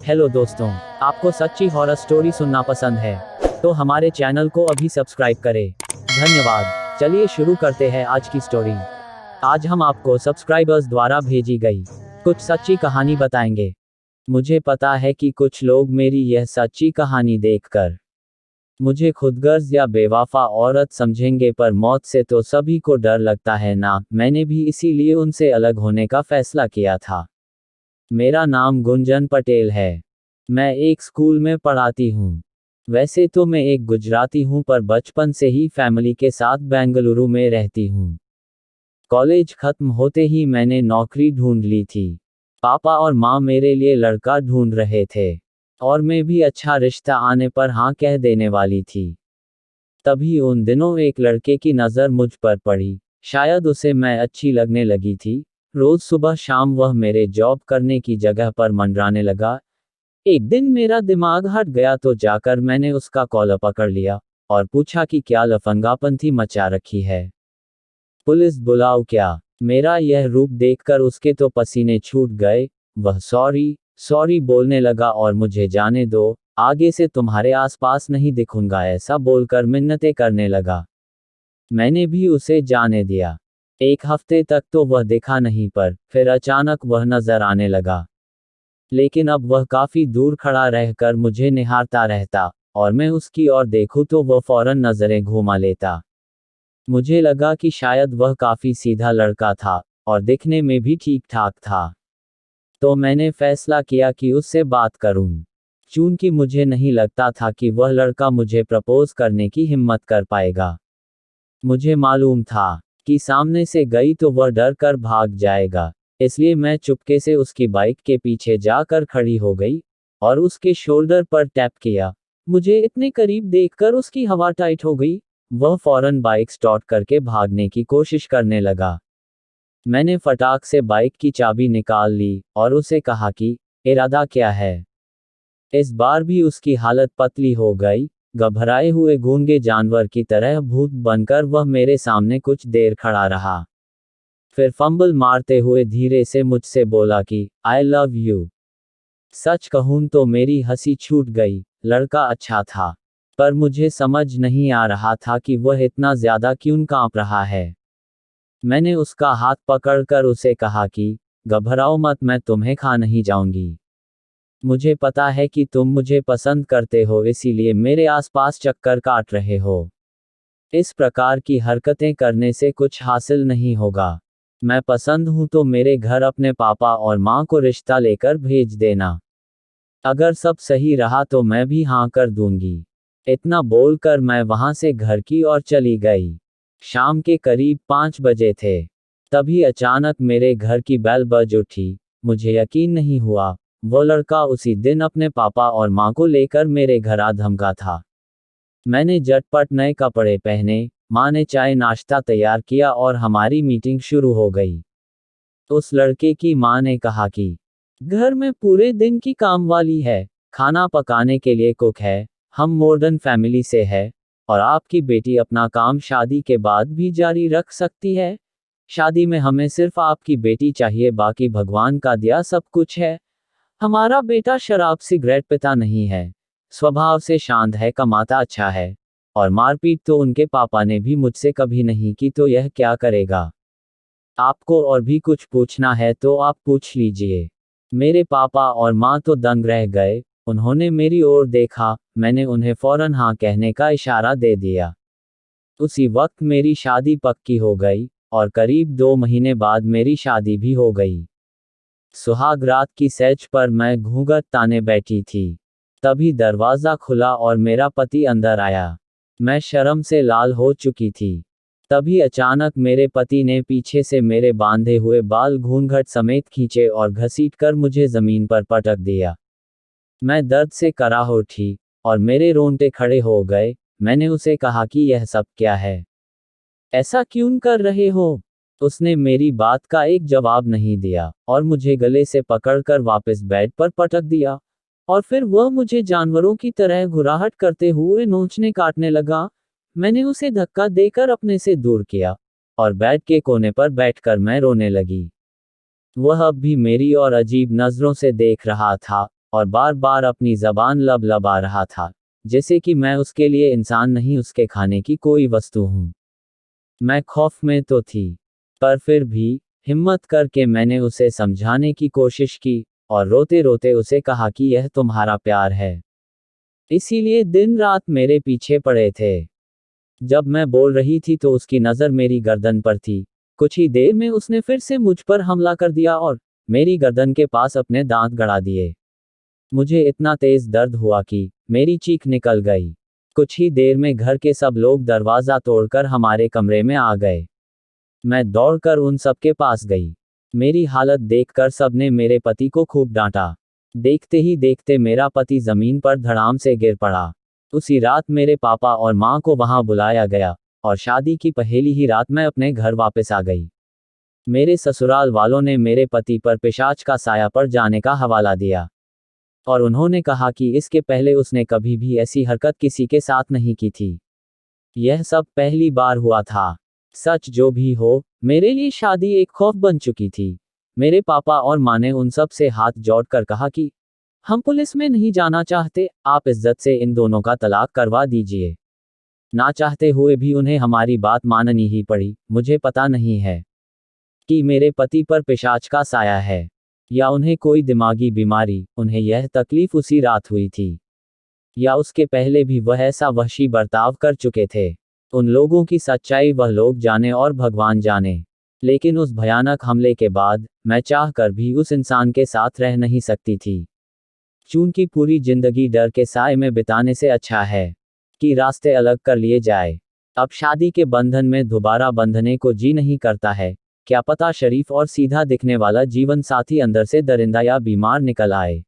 Hello दोस्तों, आपको सच्ची हॉरर स्टोरी सुनना पसंद है तो हमारे चैनल को अभी सब्सक्राइब करें। धन्यवाद। चलिए शुरू करते हैं आज की स्टोरी। आज हम आपको सब्सक्राइबर्स द्वारा भेजी गई कुछ सच्ची कहानी बताएंगे। मुझे पता है कि कुछ लोग मेरी यह सच्ची कहानी देखकर मुझे खुदगर्ज या बेवफा औरत समझेंगे, पर मौत से तो सभी को डर लगता है ना। मैंने भी इसीलिए उनसे अलग होने का फैसला किया था। मेरा नाम गुंजन पटेल है। मैं एक स्कूल में पढ़ाती हूँ। वैसे तो मैं एक गुजराती हूँ, पर बचपन से ही फैमिली के साथ बेंगलुरु में रहती हूँ। कॉलेज खत्म होते ही मैंने नौकरी ढूंढ ली थी। पापा और माँ मेरे लिए लड़का ढूंढ रहे थे और मैं भी अच्छा रिश्ता आने पर हाँ कह देने वाली थी। तभी उन दिनों एक लड़के की नज़र मुझ पर पड़ी। शायद उसे मैं अच्छी लगने लगी थी। रोज सुबह शाम वह मेरे जॉब करने की जगह पर मंडराने लगा। एक दिन मेरा दिमाग हट गया तो जाकर मैंने उसका कॉलर पकड़ लिया और पूछा कि क्या लफंगापंथी मचा रखी है, पुलिस बुलाओ क्या। मेरा यह रूप देखकर उसके तो पसीने छूट गए। वह सॉरी सॉरी बोलने लगा और मुझे जाने दो, आगे से तुम्हारे आसपास नहीं दिखूंगा, ऐसा बोलकर मिन्नतें करने लगा। मैंने भी उसे जाने दिया। एक हफ्ते तक तो वह दिखा नहीं, पर फिर अचानक वह नजर आने लगा। लेकिन अब वह काफी दूर खड़ा रहकर मुझे निहारता रहता और मैं उसकी ओर देखूं तो वह फौरन नजरें घुमा लेता। मुझे लगा कि शायद वह काफी सीधा लड़का था और दिखने में भी ठीक ठाक था। तो मैंने फैसला किया कि उससे बात करूं। चूंकि मुझे नहीं लगता था कि वह लड़का मुझे प्रपोज करने की हिम्मत कर पाएगा। मुझे मालूम था कि सामने से गई तो वह डर कर भाग जाएगा, इसलिए मैं चुपके से उसकी बाइक के पीछे जाकर खड़ी हो गई और उसके शोल्डर पर टैप किया। मुझे इतने करीब देखकर उसकी हवा टाइट हो गई। वह फौरन बाइक स्टार्ट करके भागने की कोशिश करने लगा। मैंने फटाक से बाइक की चाबी निकाल ली और उसे कहा कि इरादा क्या है। इस बार भी उसकी हालत पतली हो गई। घबराए हुए गूंगे जानवर की तरह भूत बनकर वह मेरे सामने कुछ देर खड़ा रहा। फिर फंबल मारते हुए धीरे से मुझसे बोला कि आई लव यू। सच कहूं तो मेरी हंसी छूट गई। लड़का अच्छा था, पर मुझे समझ नहीं आ रहा था कि वह इतना ज्यादा क्यों कांप रहा है। मैंने उसका हाथ पकड़कर उसे कहा कि घबराओ मत, मैं तुम्हें खा नहीं जाऊंगी। मुझे पता है कि तुम मुझे पसंद करते हो, इसीलिए मेरे आसपास चक्कर काट रहे हो। इस प्रकार की हरकतें करने से कुछ हासिल नहीं होगा। मैं पसंद हूं तो मेरे घर अपने पापा और माँ को रिश्ता लेकर भेज देना। अगर सब सही रहा तो मैं भी हाँ कर दूंगी। इतना बोलकर मैं वहां से घर की ओर चली गई। शाम के करीब 5 बजे थे। तभी अचानक मेरे घर की बेल बज उठी। मुझे यकीन नहीं हुआ। वो लड़का उसी दिन अपने पापा और माँ को लेकर मेरे घर आ धमका था। मैंने झटपट नए कपड़े पहने, माँ ने चाय नाश्ता तैयार किया और हमारी मीटिंग शुरू हो गई। उस लड़के की माँ ने कहा कि घर में पूरे दिन की काम वाली है, खाना पकाने के लिए कुक है, हम मॉडर्न फैमिली से है और आपकी बेटी अपना काम शादी के बाद भी जारी रख सकती है। शादी में हमें सिर्फ आपकी बेटी चाहिए, बाकी भगवान का दिया सब कुछ है। हमारा बेटा शराब सिगरेट पीता नहीं है, स्वभाव से शांत है, कमाता अच्छा है और मारपीट तो उनके पापा ने भी मुझसे कभी नहीं की, तो यह क्या करेगा। आपको और भी कुछ पूछना है तो आप पूछ लीजिए। मेरे पापा और माँ तो दंग रह गए। उन्होंने मेरी ओर देखा, मैंने उन्हें फौरन हाँ कहने का इशारा दे दिया। उसी वक्त मेरी शादी पक्की हो गई और करीब 2 महीने बाद मेरी शादी भी हो गई। सुहाग रात की सेज पर मैं घूंघट ताने बैठी थी। तभी दरवाजा खुला और मेरा पति अंदर आया। मैं शर्म से लाल हो चुकी थी। तभी अचानक मेरे पति ने पीछे से मेरे बांधे हुए बाल घूंघट समेत खींचे और घसीटकर मुझे जमीन पर पटक दिया। मैं दर्द से कराह उठी और मेरे रोंगटे खड़े हो गए। मैंने उसे कहा कि यह सब क्या है, ऐसा क्यों कर रहे हो। उसने मेरी बात का एक जवाब नहीं दिया और मुझे गले से पकड़कर वापस बेड पर पटक दिया और फिर वह मुझे जानवरों की तरह घुराहट करते हुए नोचने काटने लगा। मैंने उसे धक्का देकर अपने से दूर किया और बेड के कोने पर बैठकर मैं रोने लगी। वह अब भी मेरी और अजीब नजरों से देख रहा था और बार बार अपनी जबान लबलबा रहा था, जैसे कि मैं उसके लिए इंसान नहीं, उसके खाने की कोई वस्तु हूं। मैं खौफ में तो थी, पर फिर भी हिम्मत करके मैंने उसे समझाने की कोशिश की, और रोते रोते उसे कहा कि यह तुम्हारा प्यार है, इसीलिए दिन रात मेरे पीछे पड़े थे। जब मैं बोल रही थी तो उसकी नज़र मेरी गर्दन पर थी। कुछ ही देर में उसने फिर से मुझ पर हमला कर दिया और मेरी गर्दन के पास अपने दांत गड़ा दिए। मुझे इतना तेज दर्द हुआ कि मेरी चीख निकल गई। कुछ ही देर में घर के सब लोग दरवाज़ा तोड़कर हमारे कमरे में आ गए। मैं दौड़कर उन सब के पास गई। मेरी हालत देखकर सबने मेरे पति को खूब डांटा। देखते ही देखते मेरा पति जमीन पर धड़ाम से गिर पड़ा। उसी रात मेरे पापा और माँ को वहां बुलाया गया, और शादी की पहली ही रात मैं अपने घर वापस आ गई। मेरे ससुराल वालों ने मेरे पति पर पिशाच का साया पड़ जाने का हवाला दिया, और उन्होंने कहा कि इसके पहले उसने कभी भी ऐसी हरकत किसी के साथ नहीं की थी। यह सब पहली बार हुआ था। सच जो भी हो, मेरे लिए शादी एक खौफ बन चुकी थी। मेरे पापा और माँ ने उन सब से हाथ जोड़कर कहा कि हम पुलिस में नहीं जाना चाहते, आप इज्जत से इन दोनों का तलाक करवा दीजिए। ना चाहते हुए भी उन्हें हमारी बात माननी ही पड़ी। मुझे पता नहीं है कि मेरे पति पर पिशाच का साया है या उन्हें कोई दिमागी बीमारी। उन्हें यह तकलीफ उसी रात हुई थी, या उसके पहले भी वह ऐसा वहशी बर्ताव कर चुके थे। उन लोगों की सच्चाई वह लोग जाने और भगवान जाने। लेकिन उस भयानक हमले के बाद मैं चाहकर भी उस इंसान के साथ रह नहीं सकती थी, क्योंकि पूरी जिंदगी डर के साए में बिताने से अच्छा है कि रास्ते अलग कर लिए जाए। अब शादी के बंधन में दोबारा बंधने को जी नहीं करता है। क्या पता शरीफ और सीधा दिखने वाला जीवन साथी अंदर से दरिंदा या बीमार निकल आए।